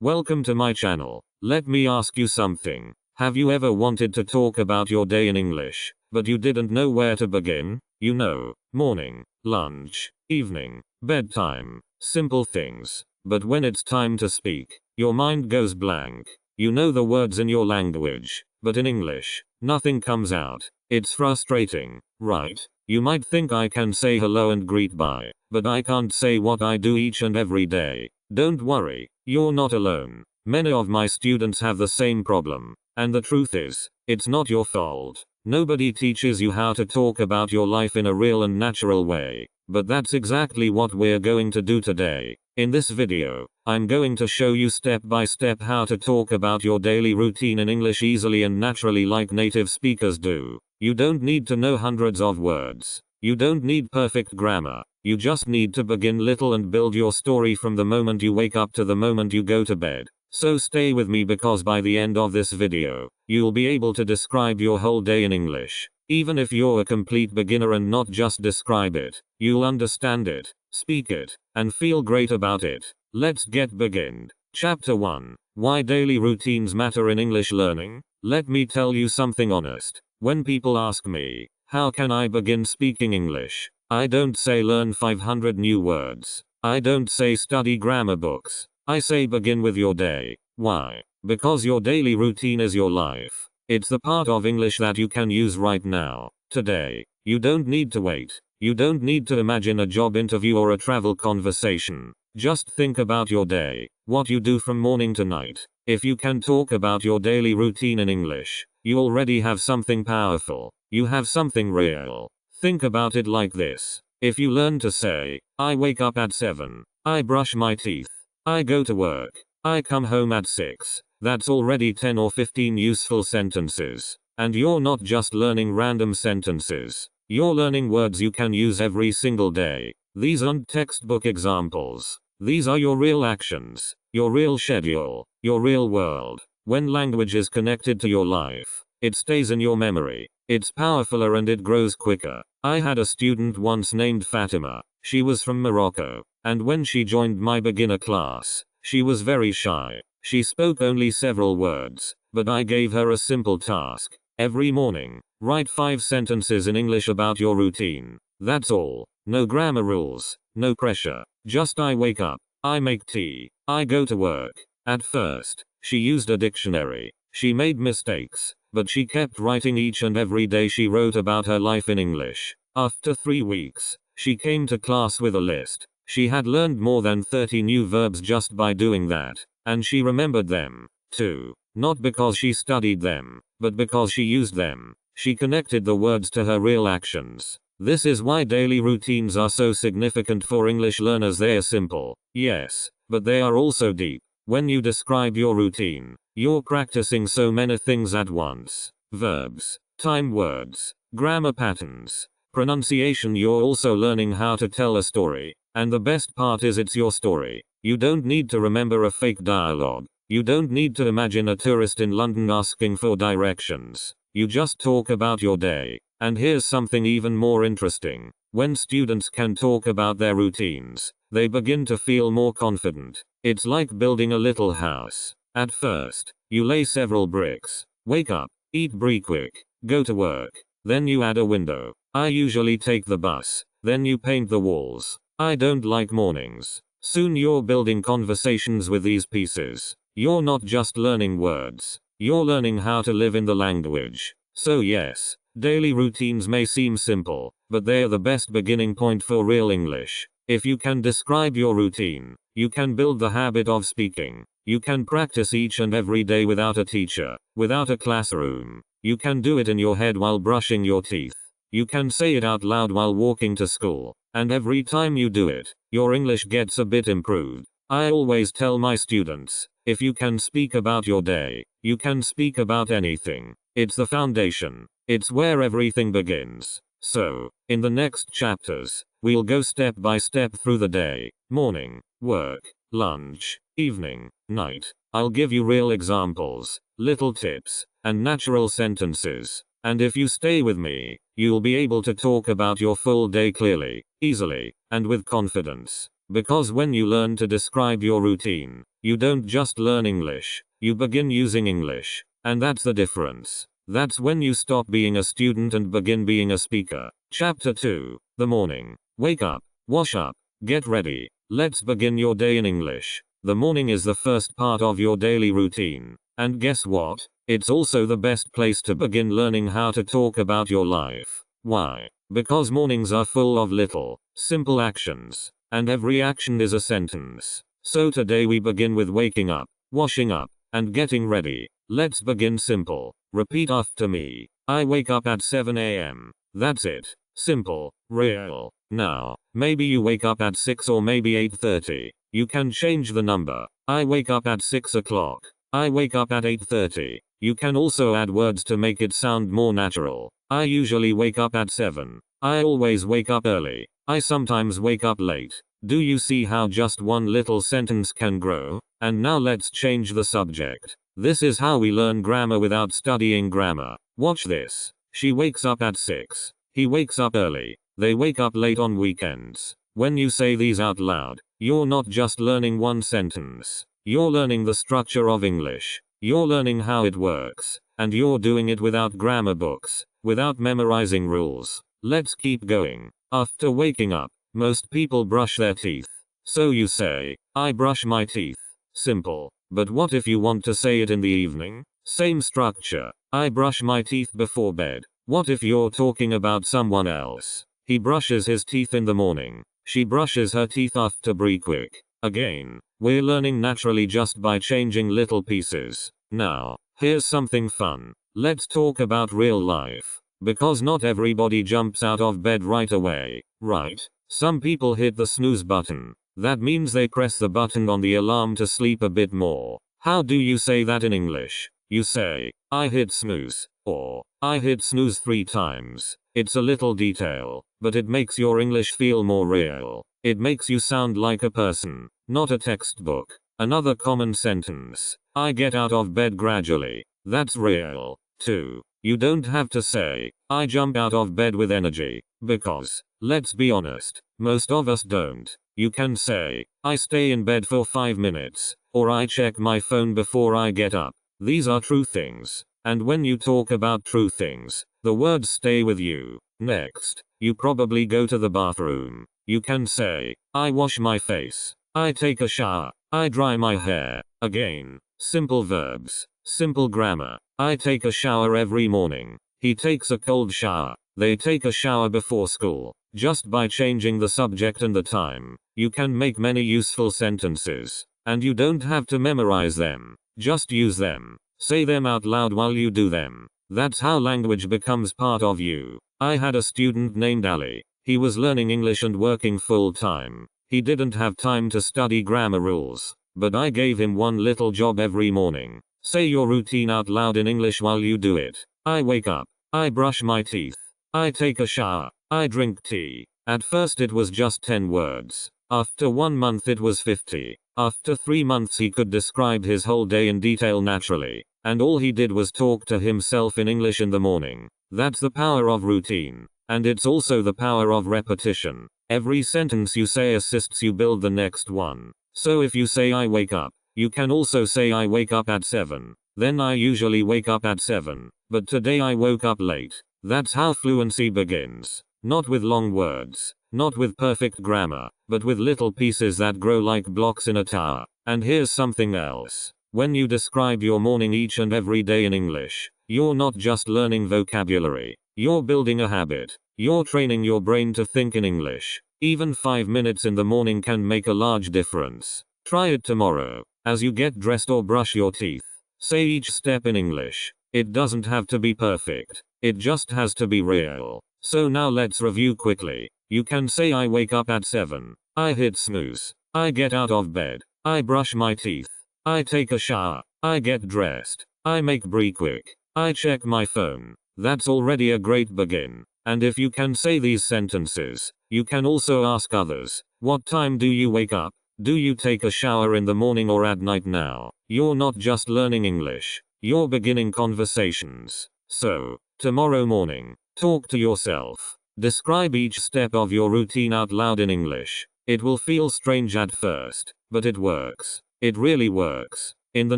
Welcome to my channel. Let me ask you something. Have you ever wanted to talk about your day in English, but you didn't know where to begin? You know, morning, lunch, evening, bedtime, simple things. But when it's time to speak, your mind goes blank. You know the words in your language, but in English, nothing comes out. It's frustrating, right? You might think I can say hello and greet bye, but I can't say what I do each and every day. Don't worry, you're not alone. Many of my students have the same problem. And the truth is, it's not your fault. Nobody teaches you how to talk about your life in a real and natural way. But that's exactly what we're going to do today. In this video, I'm going to show you step by step how to talk about your daily routine in English easily and naturally like native speakers do. You don't need to know hundreds of words. You don't need perfect grammar. You just need to begin little and build your story from the moment you wake up to the moment you go to bed. So stay with me because by the end of this video, you'll be able to describe your whole day in English. Even if you're a complete beginner and not just describe it, you'll understand it, speak it, and feel great about it. Let's get beginned. Chapter 1. Why daily routines matter in English learning? Let me tell you something honest. When people ask me, how can I begin speaking English? I don't say learn 500 new words. I don't say study grammar books. I say begin with your day. Why? Because your daily routine is your life. It's the part of English that you can use right now, today. You don't need to wait. You don't need to imagine a job interview or a travel conversation. Just think about your day, what you do from morning to night. If you can talk about your daily routine in English, you already have something powerful. You have something real. Think about it like this. If you learn to say, I wake up at 7, I brush my teeth, I go to work, I come home at 6, that's already 10 or 15 useful sentences. And you're not just learning random sentences. You're learning words you can use every single day. These aren't textbook examples. These are your real actions, your real schedule, your real world. When language is connected to your life, it stays in your memory. It's powerfuler and it grows quicker. I had a student once named Fatima. She was from Morocco. And when she joined my beginner class, she was very shy. She spoke only several words, but I gave her a simple task. Every morning, write 5 sentences in English about your routine. That's all. No grammar rules, no pressure. Just I wake up, I make tea, I go to work. At first, she used a dictionary. She made mistakes, but she kept writing each and every day she wrote about her life in English. After 3 weeks, she came to class with a list. She had learned more than 30 new verbs just by doing that. And she remembered them, too. Not because she studied them, but because she used them. She connected the words to her real actions. This is why daily routines are so significant for English learners. They are simple, yes, but they are also deep. When you describe your routine, you're practicing so many things at once. Verbs, time words, grammar patterns, pronunciation. You're also learning how to tell a story. And the best part is it's your story. You don't need to remember a fake dialogue. You don't need to imagine a tourist in London asking for directions. You just talk about your day. And here's something even more interesting. When students can talk about their routines, they begin to feel more confident. It's like building a little house. At first, you lay several bricks, wake up, eat quick, go to work. Then you add a window. I usually take the bus. Then you paint the walls. I don't like mornings. Soon you're building conversations with these pieces. You're not just learning words. You're learning how to live in the language. So yes, daily routines may seem simple, but they're the best beginning point for real English. If you can describe your routine, you can build the habit of speaking. You can practice each and every day without a teacher, without a classroom. You can do it in your head while brushing your teeth. You can say it out loud while walking to school. And every time you do it, your English gets a bit improved. I always tell my students, if you can speak about your day, you can speak about anything. It's the foundation. It's where everything begins. So, in the next chapters, we'll go step by step through the day, morning, work, lunch, evening, night. I'll give you real examples, little tips, and natural sentences. And if you stay with me, you'll be able to talk about your full day clearly, easily, and with confidence. Because when you learn to describe your routine, you don't just learn English, you begin using English. And that's the difference. That's when you stop being a student and begin being a speaker. Chapter 2. The morning. Wake up, wash up, get ready. Let's begin your day in English. The morning is the first part of your daily routine. And guess what? It's also the best place to begin learning how to talk about your life. Why? Because mornings are full of little, simple actions. And every action is a sentence. So today we begin with waking up, washing up, and getting ready. Let's begin simple. Repeat after me. I wake up at 7 a.m. That's it. Simple, real. Now, maybe you wake up at 6 or maybe 8:30. You can change the number. I wake up at 6 o'clock. I wake up at 8:30. You can also add words to make it sound more natural. I usually wake up at 7. I always wake up early. I sometimes wake up late. Do you see how just one little sentence can grow? And now let's change the subject. This is how we learn grammar without studying grammar. Watch this. She wakes up at 6. He wakes up early. They wake up late on weekends. When you say these out loud, you're not just learning one sentence. You're learning the structure of English. You're learning how it works. And you're doing it without grammar books, without memorizing rules. Let's keep going. After waking up, most people brush their teeth. So you say, I brush my teeth. Simple. But what if you want to say it in the evening? Same structure. I brush my teeth before bed. What if you're talking about someone else? He brushes his teeth in the morning. She brushes her teeth after breakfast. Again, we're learning naturally just by changing little pieces. Now, here's something fun. Let's talk about real life. Because not everybody jumps out of bed right away, right? Some people hit the snooze button. That means they press the button on the alarm to sleep a bit more. How do you say that in English? You say, I hit snooze, or I hit snooze 3 times. It's a little detail, but it makes your English feel more real. It makes you sound like a person, not a textbook. Another common sentence. I get out of bed gradually. That's real, too. You don't have to say, I jump out of bed with energy, because, let's be honest, most of us don't. You can say, I stay in bed for 5 minutes, or I check my phone before I get up. These are true things. And when you talk about true things, the words stay with you. Next, you probably go to the bathroom. You can say, I wash my face. I take a shower. I dry my hair. Again, simple verbs, simple grammar. I take a shower every morning. He takes a cold shower. They take a shower before school. Just by changing the subject and the time, you can make many useful sentences. And you don't have to memorize them. Just use them. Say them out loud while you do them. That's how language becomes part of you. I had a student named Ali. He was learning English and working full time. He didn't have time to study grammar rules. But I gave him one little job every morning. Say your routine out loud in English while you do it. I wake up. I brush my teeth. I take a shower. I drink tea. At first it was just 10 words. After 1 month it was 50. After 3 months he could describe his whole day in detail naturally. And all he did was talk to himself in English in the morning. That's the power of routine. And it's also the power of repetition. Every sentence you say assists you build the next one. So if you say I wake up, you can also say I wake up at 7. Then I usually wake up at 7. But today I woke up late. That's how fluency begins. Not with long words. Not with perfect grammar. But with little pieces that grow like blocks in a tower. And here's something else. When you describe your morning each and every day in English, you're not just learning vocabulary. You're building a habit. You're training your brain to think in English. Even 5 minutes in the morning can make a large difference. Try it tomorrow. As you get dressed or brush your teeth. Say each step in English. It doesn't have to be perfect. It just has to be real. So now let's review quickly. You can say I wake up at 7. I hit snooze. I get out of bed. I brush my teeth. I take a shower. I get dressed. I make breakfast. I check my phone. That's already a great begin. And if you can say these sentences, you can also ask others, what time do you wake up? Do you take a shower in the morning or at night now? You're not just learning English. You're beginning conversations. So, tomorrow morning, talk to yourself. Describe each step of your routine out loud in English. It will feel strange at first, but it works. It really works. In the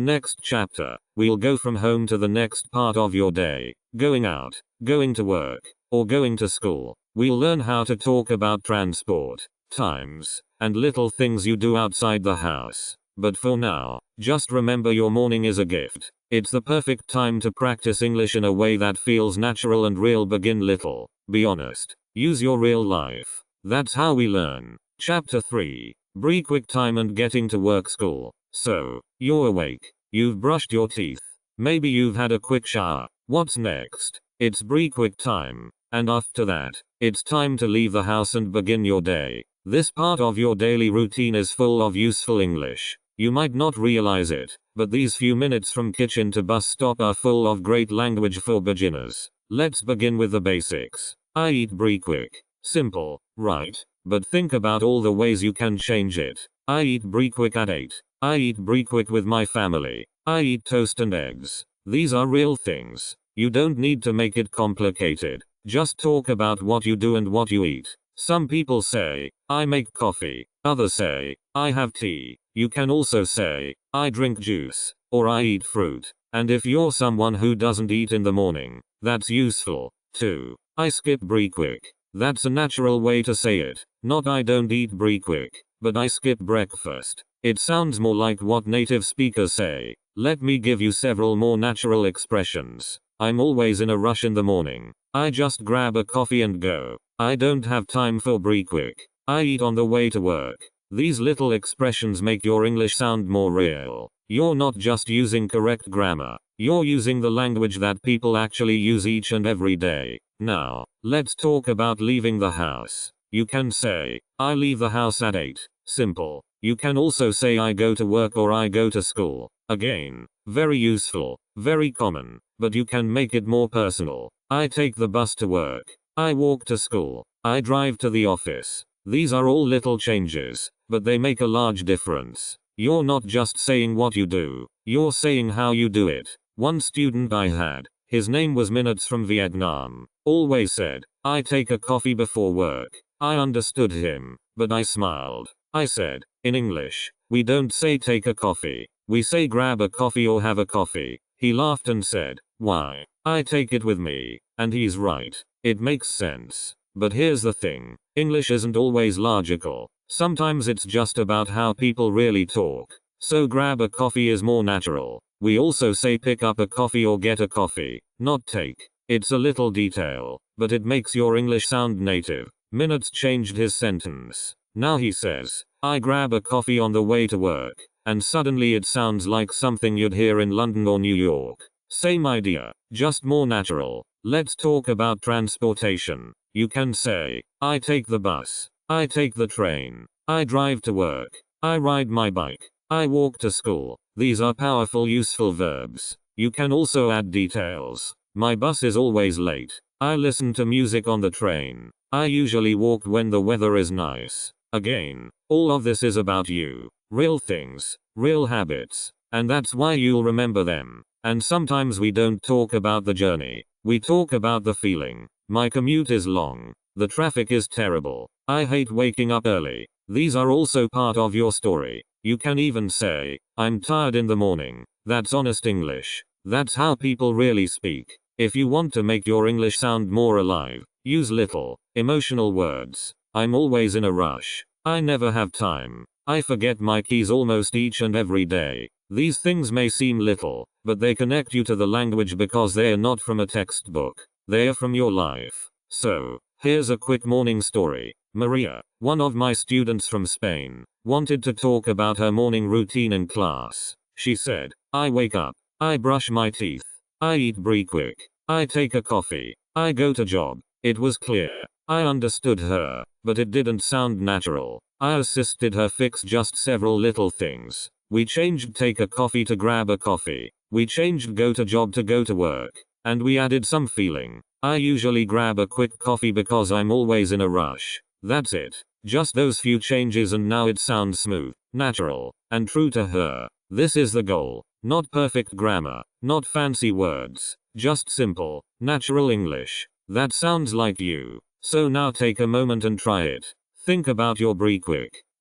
next chapter, we'll go from home to the next part of your day, going out, going to work, or going to school. We'll learn how to talk about transport, times, and little things you do outside the house. But for now, just remember your morning is a gift. It's the perfect time to practice English in a way that feels natural and real. Begin little. Be honest. Use your real life. That's how we learn. Chapter 3. Be quick time and getting to work school. So, you're awake. You've brushed your teeth. Maybe you've had a quick shower. What's next? It's be quick time. And after that, it's time to leave the house and begin your day. This part of your daily routine is full of useful English. You might not realize it, but these few minutes from kitchen to bus stop are full of great language for beginners. Let's begin with the basics. I eat be quick. Simple, right? But think about all the ways you can change it. I eat be quick at 8. I eat be quick with my family. I eat toast and eggs. These are real things. You don't need to make it complicated. Just talk about what you do and what you eat. Some people say, I make coffee. Others say, I have tea. You can also say, I drink juice, or I eat fruit. And if you're someone who doesn't eat in the morning, that's useful, too. I skip be quick. That's a natural way to say it. Not I don't eat be quick, but I skip breakfast. It sounds more like what native speakers say. Let me give you several more natural expressions. I'm always in a rush in the morning. I just grab a coffee and go. I don't have time for be quick. I eat on the way to work. These little expressions make your English sound more real. You're not just using correct grammar. You're using the language that people actually use each and every day. Now, let's talk about leaving the house. You can say, I leave the house at 8. Simple. You can also say I go to work or I go to school. Again, very useful, very common, but you can make it more personal. I take the bus to work. I walk to school. I drive to the office. These are all little changes, but they make a large difference. You're not just saying what you do, you're saying how you do it. One student I had, his name was Minutes from Vietnam, always said, I take a coffee before work. I understood him, but I smiled. I said, in English, we don't say take a coffee. We say grab a coffee or have a coffee. He laughed and said, why? I take it with me. And he's right. It makes sense. But here's the thing. English isn't always logical. Sometimes it's just about how people really talk. So grab a coffee is more natural. We also say pick up a coffee or get a coffee, not take. It's a little detail, but it makes your English sound native. Minutes changed his sentence. Now he says, I grab a coffee on the way to work. And suddenly it sounds like something you'd hear in London or New York. Same idea, just more natural. Let's talk about transportation. You can say, I take the bus. I take the train. I drive to work. I ride my bike. I walk to school. These are powerful, useful verbs. You can also add details. My bus is always late. I listen to music on the train. I usually walk when the weather is nice. Again, all of this is about you. Real things, real habits. And that's why you'll remember them. And sometimes we don't talk about the journey. We talk about the feeling. My commute is long. The traffic is terrible. I hate waking up early. These are also part of your story. You can even say, I'm tired in the morning. That's honest English. That's how people really speak. If you want to make your English sound more alive, use little, emotional words. I'm always in a rush. I never have time. I forget my keys almost each and every day. These things may seem little, but they connect you to the language because they are not from a textbook. They are from your life. So, here's a quick morning story. Maria, one of my students from Spain, wanted to talk about her morning routine in class. She said, I wake up. I brush my teeth. I eat be quick. I take a coffee. I go to job. It was clear. I understood her, but it didn't sound natural. I assisted her fix just several little things. We changed take a coffee to grab a coffee. We changed go to job to go to work. And we added some feeling. I usually grab a quick coffee because I'm always in a rush. That's it. Just those few changes and now it sounds smooth, natural, and true to her. This is the goal. Not perfect grammar, not fancy words. Just simple, natural English. That sounds like you. So now take a moment and try it. Think about your break.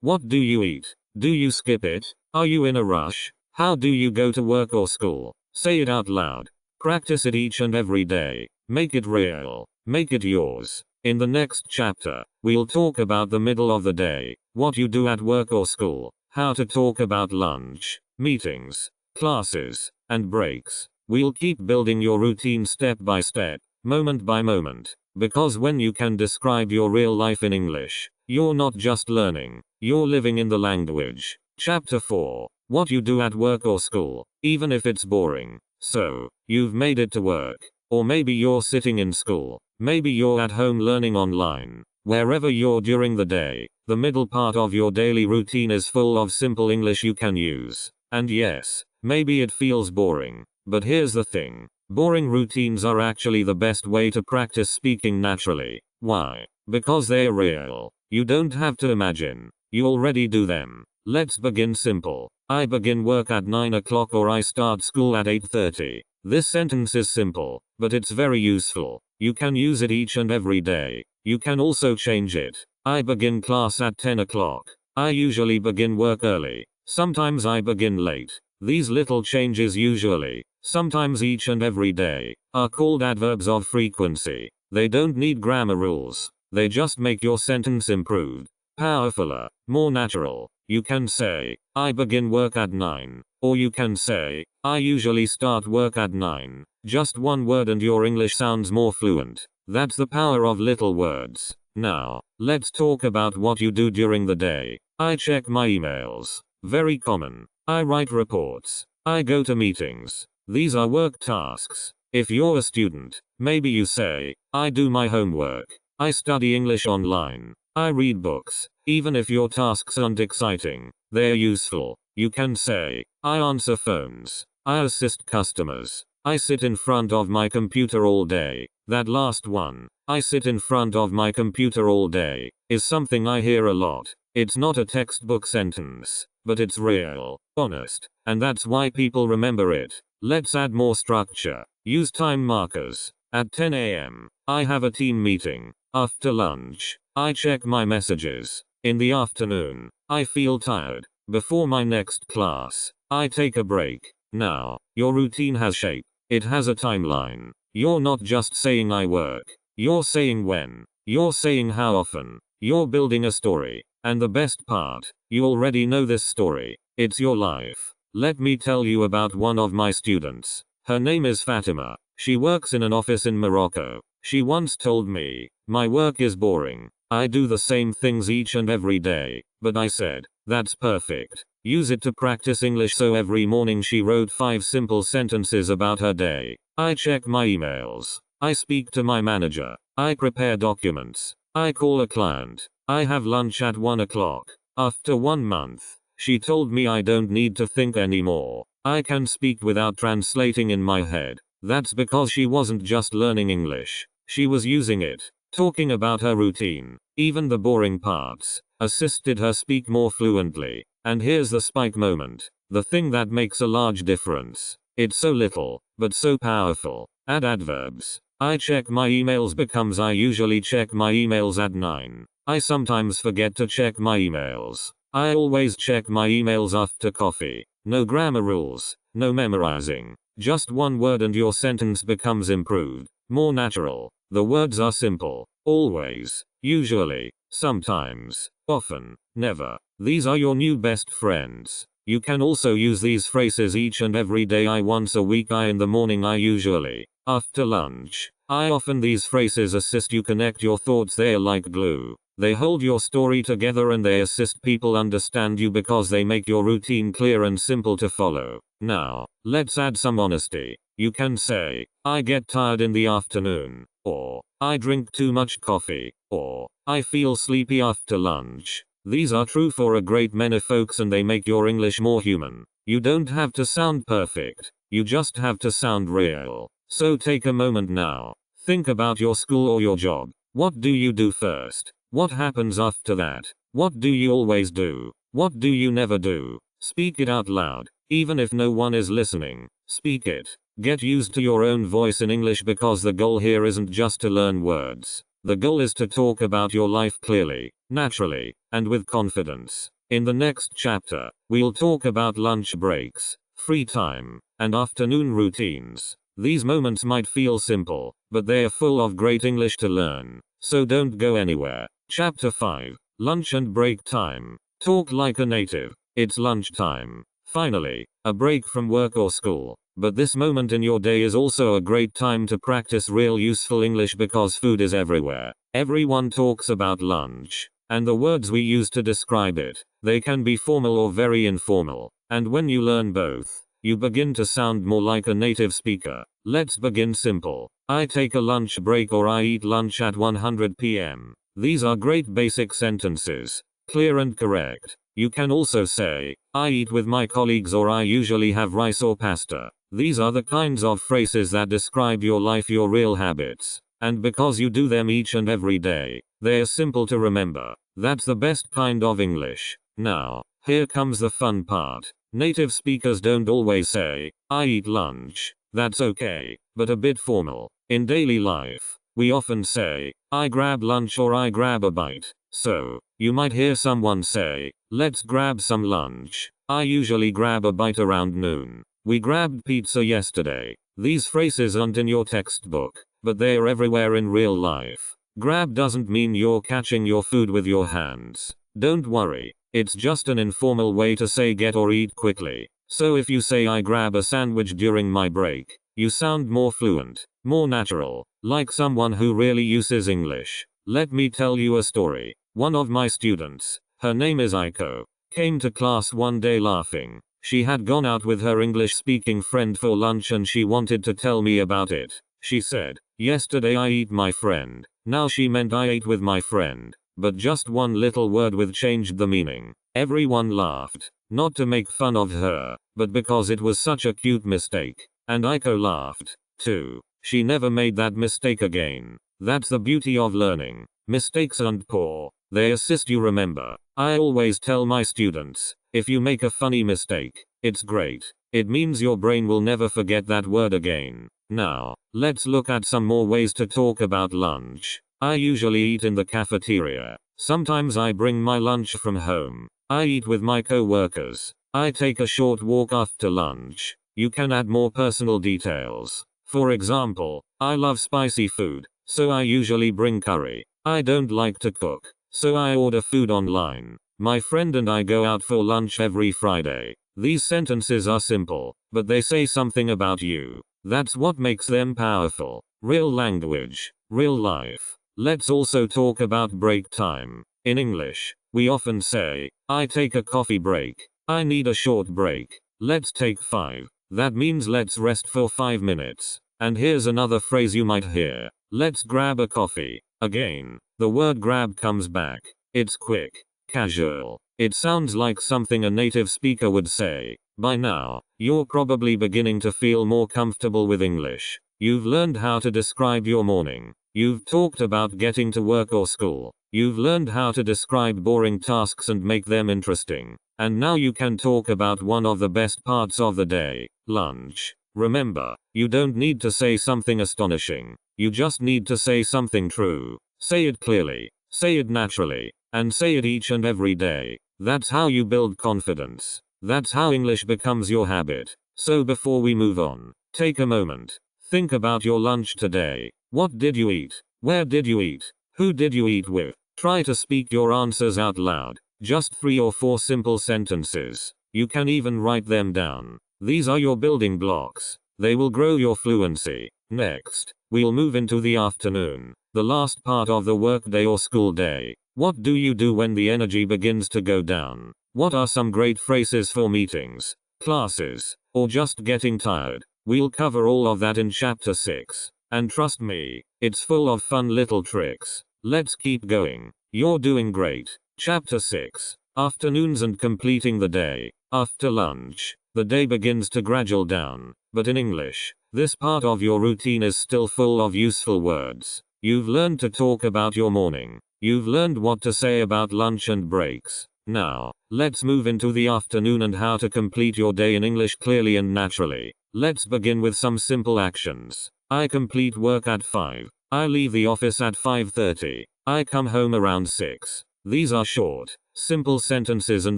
What do you eat? Do you skip it? Are you in a rush? How do you go to work or school? Say it out loud. Practice it each and every day. Make it real. Make it yours. In the next chapter, we'll talk about the middle of the day, what you do at work or school, how to talk about lunch, meetings, classes, and breaks. We'll keep building your routine step by step, moment by moment, because when you can describe your real life in English, you're not just learning, you're living in the language. Chapter 4. What you do at work or school, even if it's boring. So, you've made it to work. Or maybe you're sitting in school. Maybe you're at home learning online. Wherever you're during the day, the middle part of your daily routine is full of simple English you can use. And yes, maybe it feels boring. But here's the thing. Boring routines are actually the best way to practice speaking naturally. Why? Because they're real. You don't have to imagine. You already do them. Let's begin simple. I begin work at 9 o'clock or I start school at 8:30. This sentence is simple, but it's very useful. You can use it each and every day. You can also change it. I begin class at 10 o'clock. I usually begin work early. Sometimes I begin late. These little changes usually, sometimes each and every day, are called adverbs of frequency. They don't need grammar rules. They just make your sentence improved, powerfuler, more natural. You can say, I begin work at 9. Or you can say, I usually start work at 9. Just one word and your English sounds more fluent. That's the power of little words. Now, let's talk about what you do during the day. I check my emails. Very common. I write reports. I go to meetings. These are work tasks. If you're a student, maybe you say, I do my homework. I study English online. I read books. Even if your tasks aren't exciting, they're useful. You can say, I answer phones. I assist customers. I sit in front of my computer all day. That last one, I sit in front of my computer all day, is something I hear a lot. It's not a textbook sentence, but it's real, honest, and that's why people remember it. Let's add more structure. Use time markers. At 10 a.m., I have a team meeting. After lunch, I check my messages. In the afternoon, I feel tired. Before my next class, I take a break. Now, your routine has shape. It has a timeline. You're not just saying I work. You're saying when. You're saying how often. You're building a story. And the best part, you already know this story. It's your life. Let me tell you about one of my students. Her name is Fatima. She works in an office in Morocco. She once told me, my work is boring. I do the same things each and every day. But I said, that's perfect. Use it to practice English. So every morning she wrote 5 simple sentences about her day. I check my emails. I speak to my manager. I prepare documents. I call a client. I have lunch at 1 o'clock. After 1 month, she told me I don't need to think anymore. I can speak without translating in my head. That's because she wasn't just learning English. She was using it. Talking about her routine, even the boring parts, assisted her speak more fluently. And here's the spike moment. The thing that makes a large difference. It's so little, but so powerful. Add adverbs. I check my emails becomes I usually check my emails at 9. I sometimes forget to check my emails. I always check my emails after coffee. No grammar rules, no memorizing. Just one word and your sentence becomes improved, more natural. The words are simple. Always, usually, sometimes, often, never. These are your new best friends. You can also use these phrases each and every day. I once a week. I in the morning. I usually. After lunch. I often. These phrases assist you connect your thoughts. They are like glue. They hold your story together and they assist people understand you because they make your routine clear and simple to follow. Now, let's add some honesty. You can say, I get tired in the afternoon, or, I drink too much coffee, or, I feel sleepy after lunch. These are true for a great many folks and they make your English more human. You don't have to sound perfect. You just have to sound real. So take a moment now. Think about your school or your job. What do you do first? What happens after that? What do you always do? What do you never do? Speak it out loud. Even if no one is listening, speak it. Get used to your own voice in English because the goal here isn't just to learn words. The goal is to talk about your life clearly, naturally, and with confidence. In the next chapter, we'll talk about lunch breaks, free time, and afternoon routines. These moments might feel simple, but they are full of great English to learn. So don't go anywhere. Chapter 5. Lunch and break time. Talk like a native. It's lunch time. Finally, a break from work or school. But this moment in your day is also a great time to practice real useful English because food is everywhere. Everyone talks about lunch, and the words we use to describe it, they can be formal or very informal. And when you learn both, you begin to sound more like a native speaker. Let's begin simple. I take a lunch break or I eat lunch at 100 p.m. These are great basic sentences, clear and correct. You can also say, I eat with my colleagues or I usually have rice or pasta. These are the kinds of phrases that describe your life, your real habits. And because you do them each and every day, they are simple to remember. That's the best kind of English. Now, here comes the fun part. Native speakers don't always say, I eat lunch. That's okay, but a bit formal. In daily life, we often say, I grab lunch or I grab a bite. So, you might hear someone say, let's grab some lunch. I usually grab a bite around noon. We grabbed pizza yesterday. These phrases aren't in your textbook, but they are everywhere in real life. Grab doesn't mean you're catching your food with your hands. Don't worry, it's just an informal way to say get or eat quickly. So if you say I grab a sandwich during my break, you sound more fluent, more natural, like someone who really uses English. Let me tell you a story. One of my students, her name is Aiko, came to class one day laughing. She had gone out with her English-speaking friend for lunch and she wanted to tell me about it. She said, yesterday I ate my friend. Now she meant I ate with my friend. But just one little word with changed the meaning. Everyone laughed. Not to make fun of her, but because it was such a cute mistake. And Aiko laughed, too. She never made that mistake again. That's the beauty of learning. Mistakes aren't poor. They assist you remember. I always tell my students, if you make a funny mistake, it's great. It means your brain will never forget that word again. Now, let's look at some more ways to talk about lunch. I usually eat in the cafeteria. Sometimes I bring my lunch from home. I eat with my co-workers. I take a short walk after lunch. You can add more personal details. For example, I love spicy food, so I usually bring curry. I don't like to cook, so I order food online. My friend and I go out for lunch every Friday. These sentences are simple, but they say something about you. That's what makes them powerful. Real language, real life. Let's also talk about break time. In English, we often say, I take a coffee break. I need a short break. Let's take 5. That means let's rest for 5 minutes. And here's another phrase you might hear. Let's grab a coffee. Again, the word grab comes back. It's quick, casual. It sounds like something a native speaker would say. By now, you're probably beginning to feel more comfortable with English. You've learned how to describe your morning. You've talked about getting to work or school. You've learned how to describe boring tasks and make them interesting. And now you can talk about one of the best parts of the day, lunch. Remember, you don't need to say something astonishing. You just need to say something true. Say it clearly. Say it naturally. And say it each and every day. That's how you build confidence. That's how English becomes your habit. So before we move on, take a moment. Think about your lunch today. What did you eat? Where did you eat? Who did you eat with? Try to speak your answers out loud. Just 3 or 4 simple sentences. You can even write them down. These are your building blocks. They will grow your fluency. Next, we'll move into the afternoon, the last part of the workday or school day. What do you do when the energy begins to go down? What are some great phrases for meetings, classes, or just getting tired? We'll cover all of that in chapter 6. And trust me, it's full of fun little tricks. Let's keep going. You're doing great. Chapter 6. Afternoons and completing the day. After lunch, the day begins to gradual down. But in English, this part of your routine is still full of useful words. You've learned to talk about your morning. You've learned what to say about lunch and breaks. Now, let's move into the afternoon and how to complete your day in English clearly and naturally. Let's begin with some simple actions. I complete work at 5. I leave the office at 5:30. I come home around 6. These are short, simple sentences and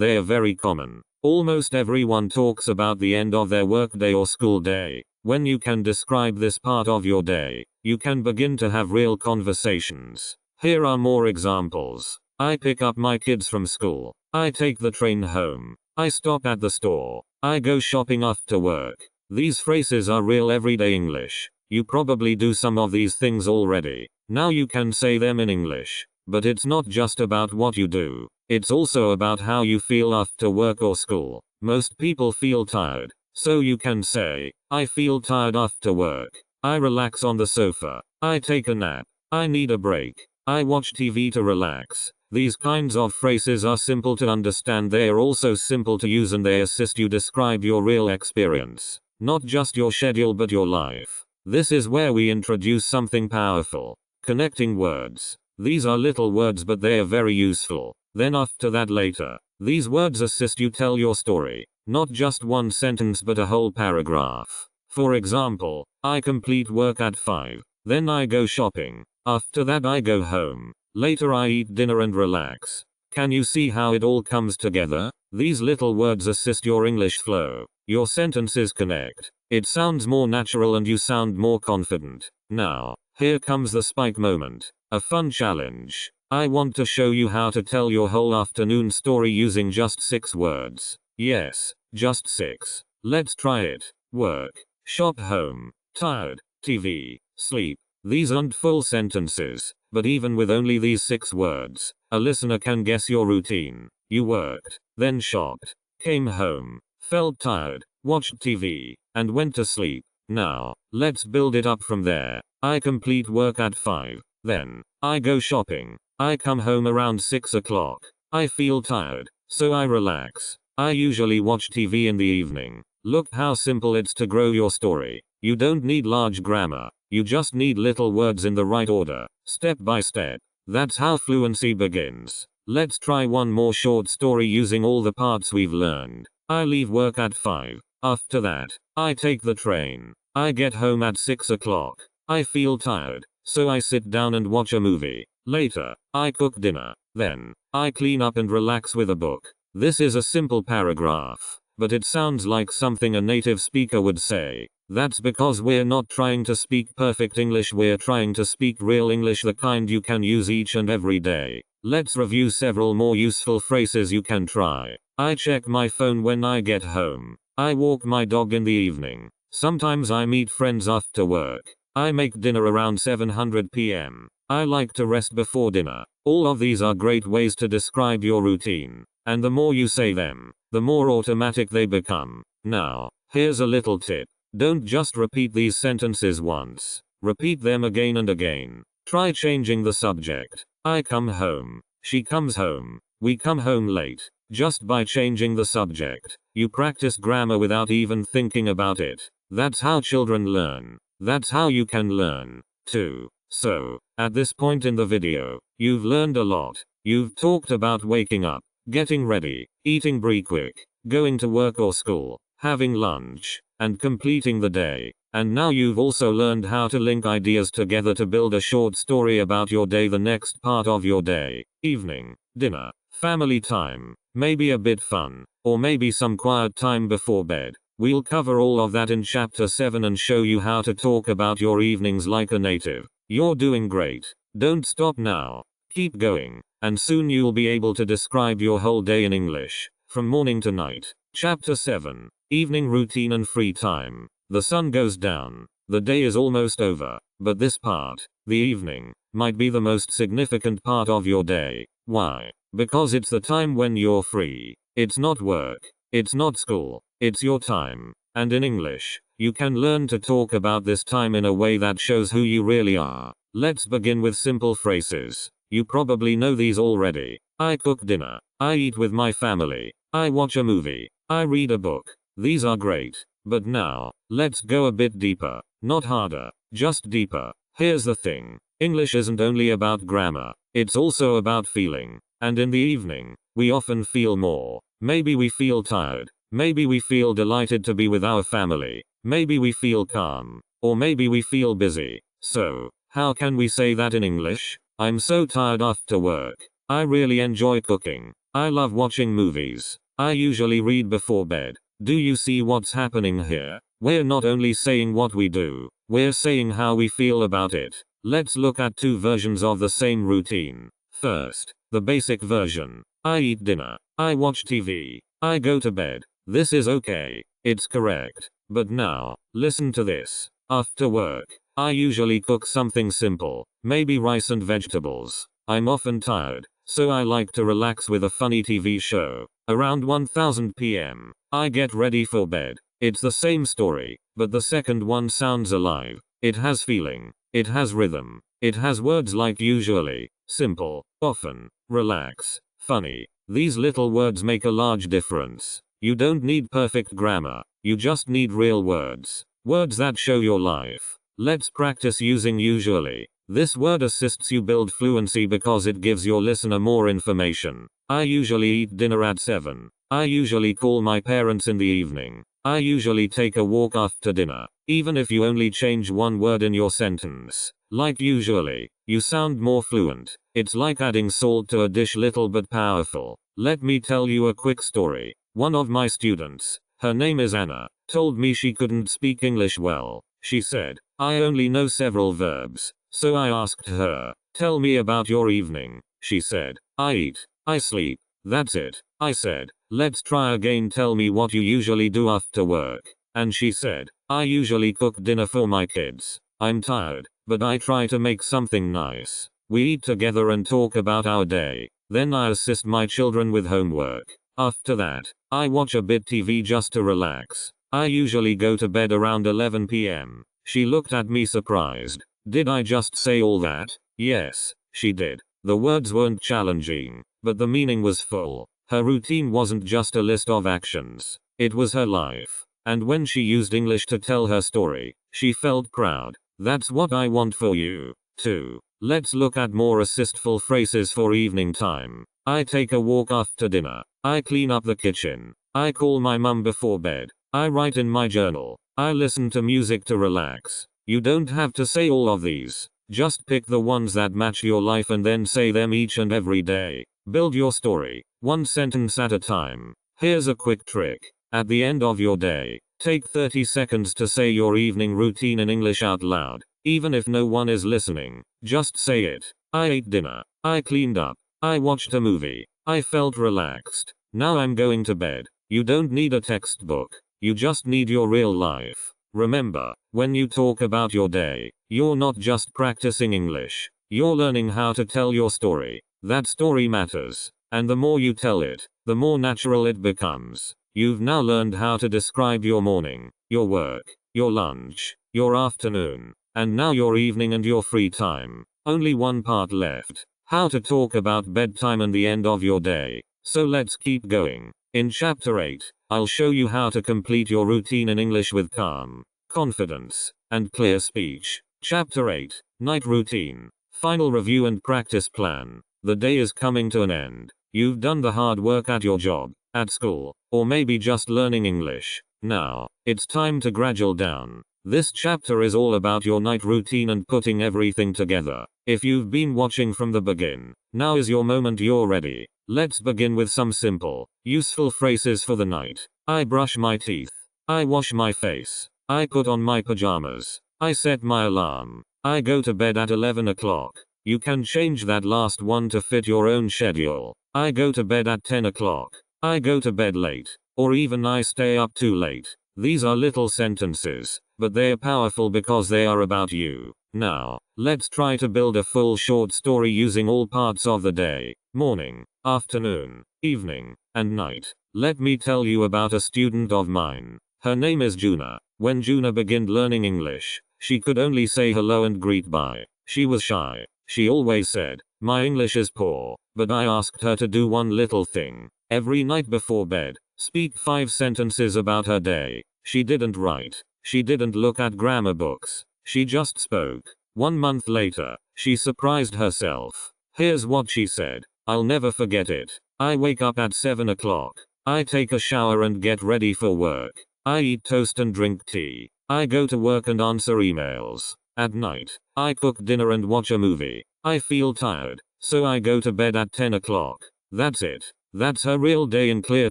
they are very common. Almost everyone talks about the end of their workday or school day. When you can describe this part of your day, you can begin to have real conversations. Here are more examples. I pick up my kids from school. I take the train home. I stop at the store. I go shopping after work. These phrases are real everyday English. You probably do some of these things already. Now you can say them in English. But it's not just about what you do. It's also about how you feel after work or school. Most people feel tired. So you can say, I feel tired after work. I relax on the sofa. I take a nap. I need a break. I watch TV to relax. These kinds of phrases are simple to understand. They are also simple to use and they assist you describe your real experience. Not just your schedule but your life. This is where we introduce something powerful. Connecting words. These are little words but they are very useful. Then after that later, these words assist you tell your story. Not just one sentence but a whole paragraph. For example, I complete work at 5. Then I go shopping. After that I go home. Later I eat dinner and relax. Can you see how it all comes together? These little words assist your English flow. Your sentences connect. It sounds more natural and you sound more confident. Now, here comes the spike moment. A fun challenge. I want to show you how to tell your whole afternoon story using just 6 words. Yes, just 6. Let's try it. Work, shop, home, tired, TV, sleep. These aren't full sentences, but even with only these 6 words, a listener can guess your routine. You worked, then shopped, came home, felt tired, watched TV, and went to sleep. Now, let's build it up from there. I complete work at 5. Then, I go shopping. I come home around 6 o'clock. I feel tired, so I relax. I usually watch TV in the evening. Look how simple it's to grow your story. You don't need large grammar. You just need little words in the right order, step by step. That's how fluency begins. Let's try one more short story using all the parts we've learned. I leave work at 5. After that, I take the train. I get home at 6 o'clock. I feel tired, so I sit down and watch a movie. Later, I cook dinner. Then, I clean up and relax with a book. This is a simple paragraph, but it sounds like something a native speaker would say. That's because we're not trying to speak perfect English, we're trying to speak real English, the kind you can use each and every day. Let's review several more useful phrases you can try. I check my phone when I get home. I walk my dog in the evening. Sometimes I meet friends after work. I make dinner around 7:00 p.m. I like to rest before dinner. All of these are great ways to describe your routine. And the more you say them, the more automatic they become. Now, here's a little tip. Don't just repeat these sentences once. Repeat them again and again. Try changing the subject. I come home. She comes home. We come home late. Just by changing the subject, you practice grammar without even thinking about it. That's how children learn. That's how you can learn, too. So, at this point in the video, you've learned a lot. You've talked about waking up, getting ready, eating breakfast, going to work or school, having lunch, and completing the day. And now you've also learned how to link ideas together to build a short story about your day, the next part of your day, evening, dinner, family time, maybe a bit fun, or maybe some quiet time before bed. We'll cover all of that in chapter 7 and show you how to talk about your evenings like a native. You're doing great. Don't stop now. Keep going, and soon you'll be able to describe your whole day in English, from morning to night. Chapter 7. Evening routine and free time. The sun goes down. The day is almost over, but this part, the evening, might be the most significant part of your day. Why? Because it's the time when you're free. It's not work. It's not school. It's your time. And in English, you can learn to talk about this time in a way that shows who you really are. Let's begin with simple phrases. You probably know these already. I cook dinner. I eat with my family. I watch a movie. I read a book. These are great. But now, let's go a bit deeper. Not harder, just deeper. Here's the thing. English isn't only about grammar. It's also about feeling. And in the evening, we often feel more. Maybe we feel tired. Maybe we feel delighted to be with our family. Maybe we feel calm. Or maybe we feel busy. So, How can we say that in English? I'm so tired after work. I really enjoy cooking. I love watching movies. I usually read before bed. Do you see what's happening here? We're not only saying what we do, we're saying how we feel about it. Let's look at two versions of the same routine. First, the basic version. I eat dinner. I watch TV. I go to bed. This is okay. It's correct. But now, listen to this. After work, I usually cook something simple, maybe rice and vegetables. I'm often tired, so I like to relax with a funny TV show. Around 1000 p.m., I get ready for bed. It's the same story, but the second one sounds alive. It has feeling. It has rhythm. It has words like usually, simple, often, relax, funny. These little words make a large difference. You don't need perfect grammar. You just need real words. Words that show your life. Let's practice using usually. This word assists you build fluency because it gives your listener more information. I usually eat dinner at 7. I usually call my parents in the evening. I usually take a walk after dinner. Even if you only change one word in your sentence, like usually, you sound more fluent. It's like adding salt to a dish, little but powerful. Let me tell you a quick story. One of my students, her name is Anna, told me she couldn't speak English well. She said, I only know several verbs. So I asked her, tell me about your evening. She said, I eat. I sleep. That's it. I said, let's try again. Tell me what you usually do after work. And she said, I usually cook dinner for my kids. I'm tired, but I try to make something nice. We eat together and talk about our day. Then I assist my children with homework. After that, I watch a bit TV just to relax. I usually go to bed around 11 p.m. She looked at me surprised. Did I just say all that? Yes, she did. The words weren't challenging, but the meaning was full. Her routine wasn't just a list of actions. It was her life. And when she used English to tell her story, she felt proud. That's what I want for you, too. Let's look at more assistful phrases for evening time. I take a walk after dinner. I clean up the kitchen. I call my mum before bed. I write in my journal. I listen to music to relax. You don't have to say all of these. Just pick the ones that match your life and then say them each and every day. Build your story, one sentence at a time. Here's a quick trick. At the end of your day, take 30 seconds to say your evening routine in English out loud. Even if no one is listening, just say it. I ate dinner. I cleaned up. I watched a movie. I felt relaxed. Now I'm going to bed. You don't need a textbook. You just need your real life. Remember, when you talk about your day, you're not just practicing English. You're learning how to tell your story. That story matters. And the more you tell it, the more natural it becomes. You've now learned how to describe your morning, your work, your lunch, your afternoon, and now your evening and your free time. Only one part left. How to talk about bedtime and the end of your day. So let's keep going. In Chapter 8, I'll show you how to complete your routine in English with calm, confidence, and clear speech. Chapter 8, Night Routine. Final review and practice plan. The day is coming to an end. You've done the hard work at your job, at school, or maybe just learning English. Now, it's time to gradual down. This chapter is all about your night routine and putting everything together. If you've been watching from the beginning, now is your moment. You're ready. Let's begin with some simple, useful phrases for the night. I brush my teeth. I wash my face. I put on my pajamas. I set my alarm. I go to bed at 11 o'clock. You can change that last one to fit your own schedule. I go to bed at 10 o'clock. I go to bed late. Or even I stay up too late. These are little sentences, but they are powerful because they are about you. Now, let's try to build a full short story using all parts of the day: morning, afternoon, evening, and night. Let me tell you about a student of mine. Her name is Juna. When Juna began learning English, she could only say hello and greet bye. She was shy. She always said, "My English is poor." But I asked her to do one little thing. Every night before bed, speak 5 sentences about her day. She didn't write. She didn't look at grammar books. She just spoke. 1 month later, she surprised herself. Here's what she said. I'll never forget it. I wake up at 7 o'clock. I take a shower and get ready for work. I eat toast and drink tea. I go to work and answer emails. At night, I cook dinner and watch a movie. I feel tired, so I go to bed at 10 o'clock. That's it. That's her real day in clear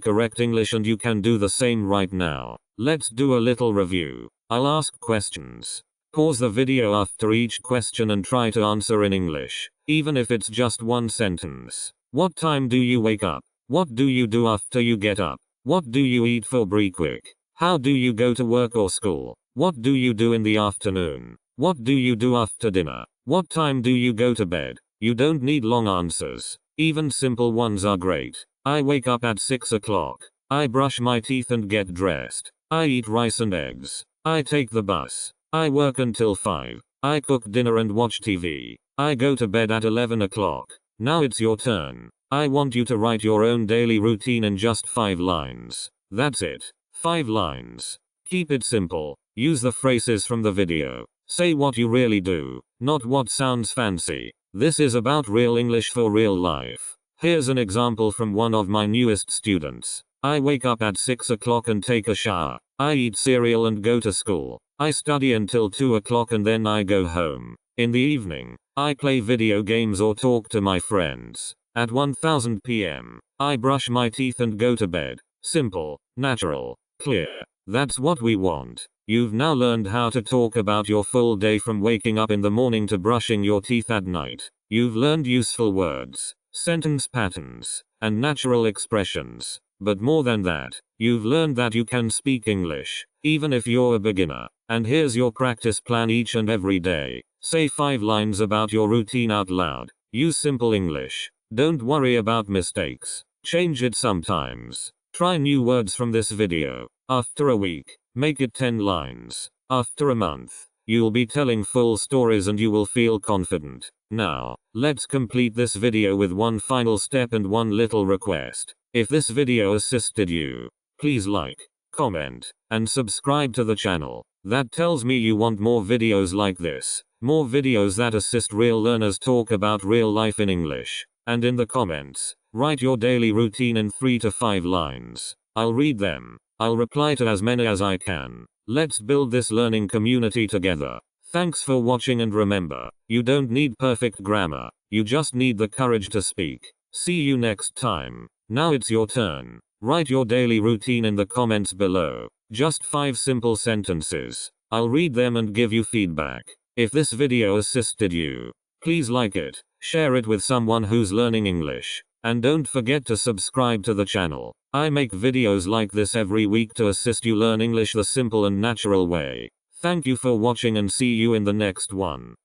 correct English, and you can do the same right now. Let's do a little review. I'll ask questions. Pause the video after each question and try to answer in English, even if it's just one sentence. What time do you wake up? What do you do after you get up? What do you eat for breakfast? How do you go to work or school? What do you do in the afternoon? What do you do after dinner? What time do you go to bed? You don't need long answers. Even simple ones are great. I wake up at 6 o'clock. I brush my teeth and get dressed. I eat rice and eggs. I take the bus. I work until 5. I cook dinner and watch TV. I go to bed at 11 o'clock. Now it's your turn. I want you to write your own daily routine in just 5 lines. That's it. 5 lines. Keep it simple. Use the phrases from the video. Say what you really do, not what sounds fancy. This is about real English for real life. Here's an example from one of my newest students. I wake up at 6 o'clock and take a shower. I eat cereal and go to school. I study until 2 o'clock and then I go home. In the evening, I play video games or talk to my friends. At 1000 p.m., I brush my teeth and go to bed. Simple, natural, clear. That's what we want. You've now learned how to talk about your full day from waking up in the morning to brushing your teeth at night. You've learned useful words, sentence patterns, and natural expressions. But more than that, you've learned that you can speak English, even if you're a beginner. And here's your practice plan each and every day. Say 5 lines about your routine out loud. Use simple English. Don't worry about mistakes. Change it sometimes. Try new words from this video. After a week, make it 10 lines. After a month, you'll be telling full stories and you will feel confident. Now, let's complete this video with one final step and one little request. If this video assisted you, please like, comment, and subscribe to the channel. That tells me you want more videos like this. More videos that assist real learners talk about real life in English. And in the comments, write your daily routine in 3 to 5 lines. I'll read them. I'll reply to as many as I can. Let's build this learning community together. Thanks for watching, and remember, you don't need perfect grammar. You just need the courage to speak. See you next time. Now it's your turn. Write your daily routine in the comments below. Just 5 simple sentences. I'll read them and give you feedback. If this video assisted you, please like it, share it with someone who's learning English, and don't forget to subscribe to the channel. I make videos like this every week to assist you learn English the simple and natural way. Thank you for watching and see you in the next one.